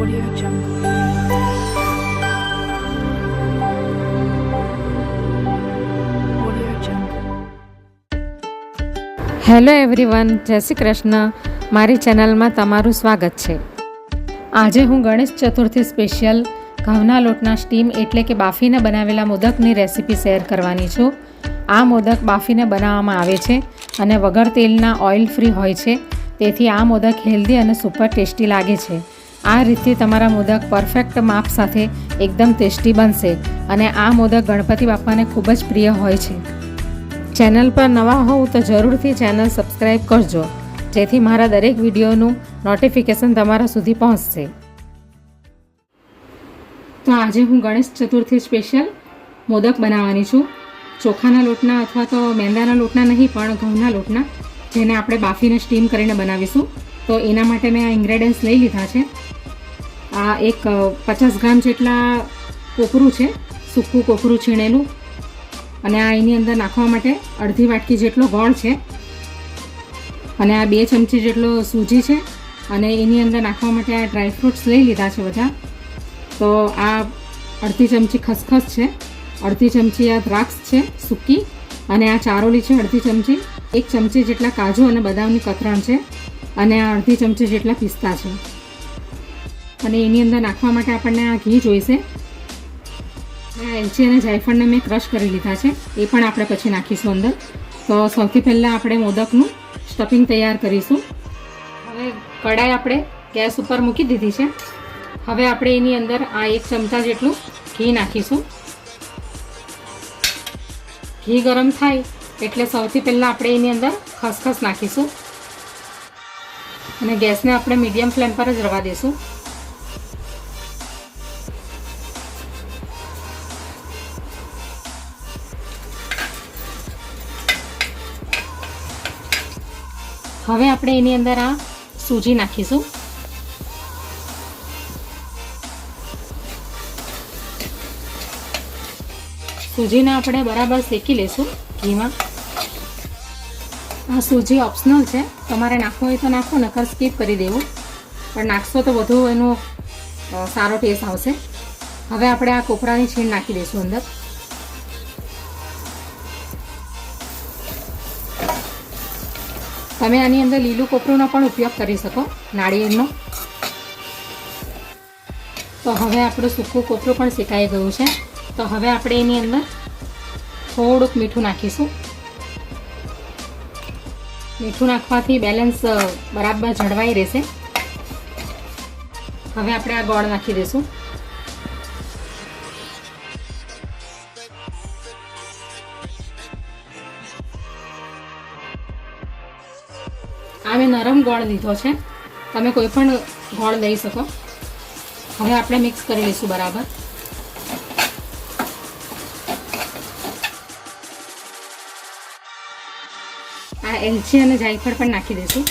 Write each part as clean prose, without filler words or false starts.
Audio Jungle. Audio Jungle. Hello everyone, જય શ્રી કૃષ્ણ. મારી ચેનલમાં તમારું સ્વાગત છે. આજે હું ગણેશ ચતુર્થી સ્પેશિયલ ઘઉંના લોટના સ્ટીમ એટલે કે બાફીને બનાવેલા મોદકની રેસીપી શેર કરવાની છું. આ મોદક બાફીને બનાવવામાં આવે છે અને વગર તેલના ઓઇલ ફ્રી હોય છે, તેથી આ મોદક હેલ્ધી અને સુપર ટેસ્ટી લાગે છે. આ રીતથી તમારા મોદક પરફેક્ટ માપ સાથે એકદમ ટેસ્ટી બનશે અને આ મોદક ગણપતિ બાપાને ખૂબ જ પ્રિય હોય છે. ચેનલ પર નવા હોવ તો જરૂરથી ચેનલ સબસ્ક્રાઈબ કરજો, જેથી મારા દરેક વિડીયોનું નોટિફિકેશન તમારા સુધી પહોંચશે. તો આજે હું ગણેશ ચતુર્થી સ્પેશિયલ મોદક બનાવવાની છું. ચોખાના લોટના અથવા તો મેંદાના લોટના નહીં, પણ ઘઉંના લોટના, જેને આપણે બાફીને સ્ટીમ કરીને બનાવીશું. તો એના માટે મેં આ ઇન્ગ્રેડિયન્ટ્સ લઈ લીધા છે. આ એક 50 ગ્રામ જેટલા કોપરું છે, સૂકું કોપરું છીણેલું, અને આ એની અંદર નાખવા માટે અડધી વાટકી જેટલો ગોળ છે, અને આ 2 ચમચી જેટલો સૂજી છે, અને એની અંદર નાખવા માટે આ ડ્રાયફ્રૂટ્સ લઈ લીધા છે બધા. તો આ અડધી ચમચી ખસખસ છે, અડધી ચમચી આ દ્રાક્ષ છે સૂકી, અને આ ચારોલી છે અડધી ચમચી, 1 ચમચી જેટલા કાજુ અને બદામની કતરણ છે, અને આ અડધી ચમચી જેટલા પિસ્તા છે. અને એની અંદર નાખવા માટે આપણને આ ઘી જોઈશે. એલચી અને જાયફળને મેં ક્રશ કરી લીધા છે, એ પણ આપણે પછી નાખીશું અંદર. તો સૌથી પહેલાં આપણે મોદકનું સ્ટફિંગ તૈયાર કરીશું. હવે કડાઈ આપણે ગેસ ઉપર મૂકી દીધી છે. હવે આપણે એની અંદર આ 1 ચમચા જેટલું ઘી નાખીશું. ઘી ગરમ થાય એટલે સૌથી પહેલાં આપણે એની અંદર ખસખસ નાખીશું, અને ગેસને આપણે મીડિયમ ફ્લેમ પર જ રવા દઈશું. હવે આપણે એની અંદર આ સૂજી નાખીશું. સૂજીને આપણે બરાબર શેકી લઈશું ઘીમાં. આ સૂજી ઓપ્શનલ છે, તમારે નાખવું હોય તો નાખો, નકર સ્કીપ કરી દેવું, પણ નાખશો તો વધુ એનો સારો ટેસ્ટ આવશે. હવે આપણે આ કોપરાની છીણ નાખી દઈશું અંદર. તમે આની અંદર લીલું કોપરુંનો પણ ઉપયોગ કરી શકો, નાળિયેરનો. તો હવે આપણું સૂકું કોપરું પણ શેકાઈ ગયું છે. તો હવે આપણે એની અંદર થોડુંક મીઠું નાખીશું. મીઠું નાખવાથી બેલેન્સ બરાબર જળવાઈ રહેશે. હવે આપણે આ ગોળ નાખી દઈશું. આ મેં નરમ ગોળ લીધો છે, તમે કોઈ પણ ગોળ લઈ શકો. હવે આપણે મિક્સ કરી લઈશું બરાબર. આ એલચી અને જાયફળ પણ નાખી દઈશું,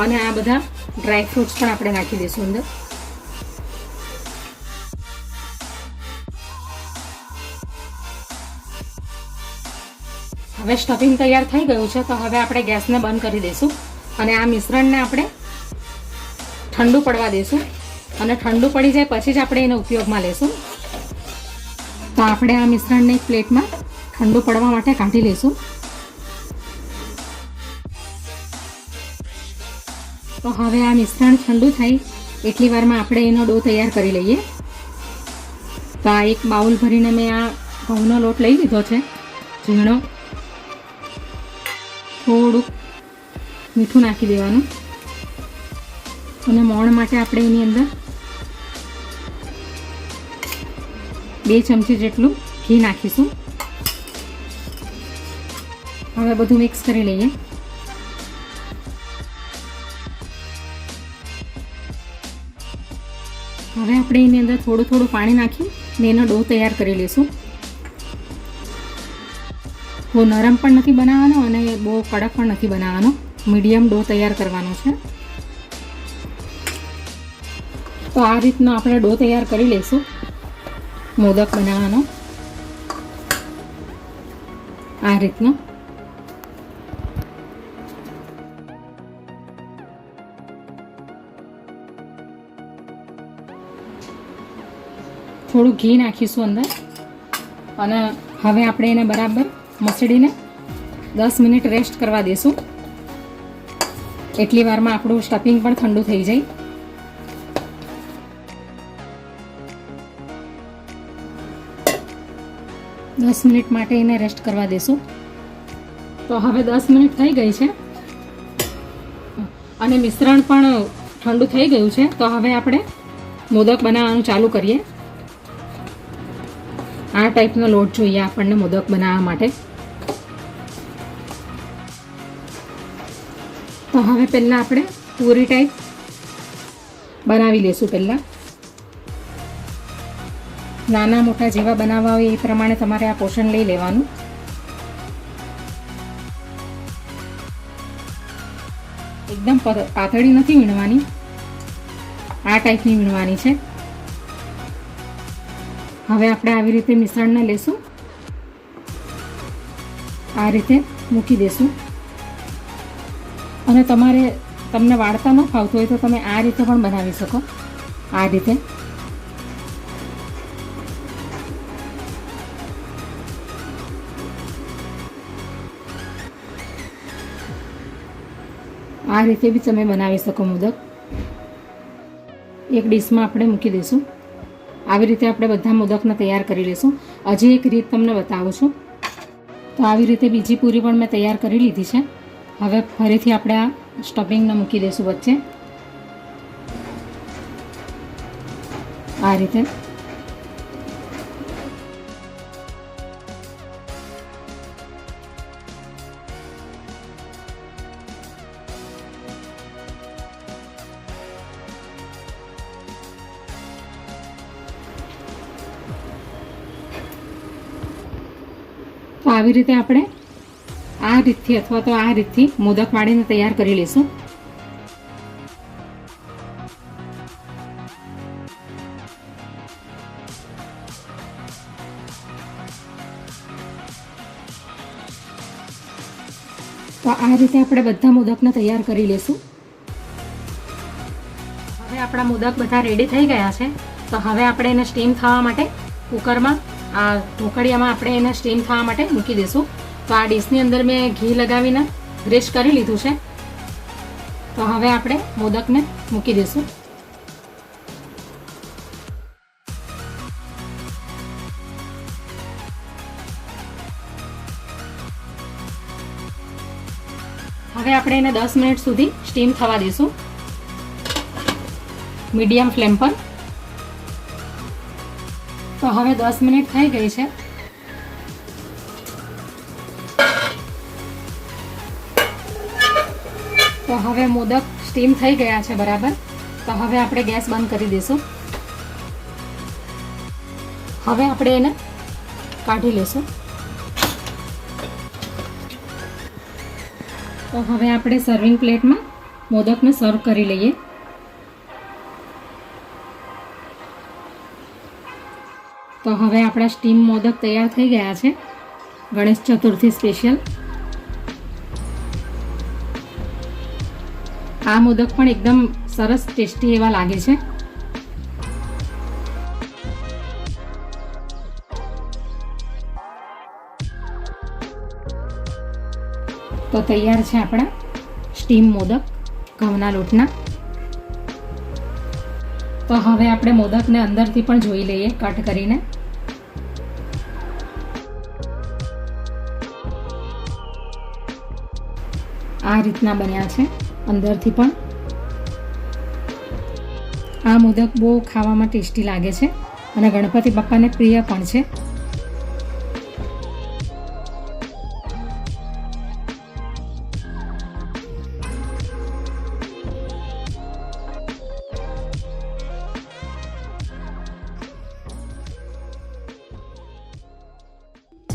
અને આ બધા ડ્રાયફ્રૂટ્સ પણ આપણે નાખી દઈશું અંદર. હવે સ્ટફિંગ તૈયાર થઈ ગયું છે. તો હવે આપણે ગેસને બંધ કરી દઈશું, અને આ મિશ્રણને આપણે ઠંડુ પડવા દઈશું, અને ઠંડુ પડી જાય પછી જ આપણે એને ઉપયોગમાં લેશું. તો આપણે આ મિશ્રણને એક પ્લેટમાં ઠંડુ પડવા માટે કાઢી લઈશું. તો હવે આ મિશ્રણ ઠંડુ થાય એટલી વારમાં આપણે એનો ડો તૈયાર કરી લઈએ. તો આ એક બાઉલ ભરીને મેં આ ઘઉંનો લોટ લઈ લીધો છે ઝીણો. થોડુંક મીઠું નાખી દેવાનું, અને મોણ માટે આપણે એની અંદર 2 ચમચી જેટલું ઘી નાખીશું. હવે બધું મિક્સ કરી લઈએ. હવે આપણે એની અંદર થોડું થોડું પાણી નાખી ને એનો ડો તૈયાર કરી લઈશું. બહુ નરમ પણ નથી બનાવવાનો અને બહુ કડક પણ નથી બનાવવાનો, મીડિયમ ડો તૈયાર કરવાનો છે. તો આ રીતનો આપણે ડો તૈયાર કરી લઈશું મોદક બનાવવાનો. આ રીતનો થોડું ઘી નાખીશું અંદર અને હવે આપણે એને બરાબર મસળીને 10 મિનિટ રેસ્ટ કરવા દઈશું. એટલી વારમાં આપણું સ્ટફિંગ પણ ઠંડુ થઈ જાય. દસ મિનિટ માટે એને રેસ્ટ કરવા દઈશું. તો હવે 10 મિનિટ થઈ ગઈ છે અને મિશ્રણ પણ ઠંડુ થઈ ગયું છે. તો હવે આપણે મોદક બનાવવાનું ચાલુ કરીએ. આ ટાઈપનો લોટ જોઈએ આપણને મોદક બનાવવા માટે. તો હવે પહેલાં આપણે પૂરી ટાઈપ બનાવી લઈશું. પહેલાં નાના મોટા જેવા બનાવવા હોય એ પ્રમાણે તમારે આ પોર્શન લઈ લેવાનું. એકદમ પાતળી નથી વીણવાની, આ ટાઈપની વીણવાની છે. હવે આપણે આવી રીતે મિશ્રણને લેશું, આ રીતે મૂકી દેશું. અને તમને વાળતા ન ફાવતું હોય તો તમે આ રીતે પણ બનાવી શકો. આ રીતે બી તમે બનાવી શકો મોદક. એક ડીશમાં આપણે મૂકી દઈશું. આવી રીતે આપણે બધા મોદકને તૈયાર કરી લઈશું. હજી એક રીત તમને બતાવું છું. તો આવી રીતે બીજી પૂરી પણ મેં તૈયાર કરી લીધી છે. હવે ફરીથી આપણે આ સ્ટફિંગને મૂકી દઈશું વચ્ચે, આ રીતે. તો આવી રીતે આપણે આ રીતથી અથવા તો આ રીતથી મોદક વાળીને તૈયાર કરી લઈશું. તો આ રીતે આપણે બધા મોદકને તૈયાર કરી લઈશું. હવે આપણા મોદક બધા રેડી થઈ ગયા છે. તો હવે આપણે એને સ્ટીમ થવા માટે કુકરમાં, આ ઢોકળિયામાં આપણે એને સ્ટીમ થવા માટે મૂકી દઈશું. તો આ ડીશની અંદર મેં ઘી લગાવીને ગ્રેશ કરી લીધું છે. તો હવે આપણે મોદકને મૂકી દઈશું. હવે આપણે એને 10 મિનિટ સુધી સ્ટીમ થવા દઈશું મીડિયમ ફ્લેમ પર. તો હવે 10 મિનિટ થઈ ગઈ છે. તો હવે મોદક સ્ટીમ થઈ ગયા છે બરાબર. તો હવે આપણે ગેસ બંધ કરી દઈશું. હવે આપણે એને કાઢી લઈશું. તો હવે આપણે સર્વિંગ પ્લેટમાં મોદકને સર્વ કરી લઈએ. તો હવે આપણા સ્ટીમ મોદક તૈયાર થઈ ગયા છે ગણેશ ચતુર્થી સ્પેશિયલ. આ મોદક પણ એકદમ સરસ ટેસ્ટી એવા લાગે છે. તો તૈયાર છે આપણા સ્ટીમ મોદક ઘઉંના લોટના. તો હવે આપણે મોદકને અંદરથી પણ જોઈ લઈએ કટ કરીને. આ રીતના બન્યા છે અંદરથી પણ. આ મોદક બહુ ખાવામાં ટેસ્ટી લાગે છે અને ગણપતિ બાપ્પાને પ્રિય પણ છે.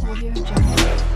Audio Jungle.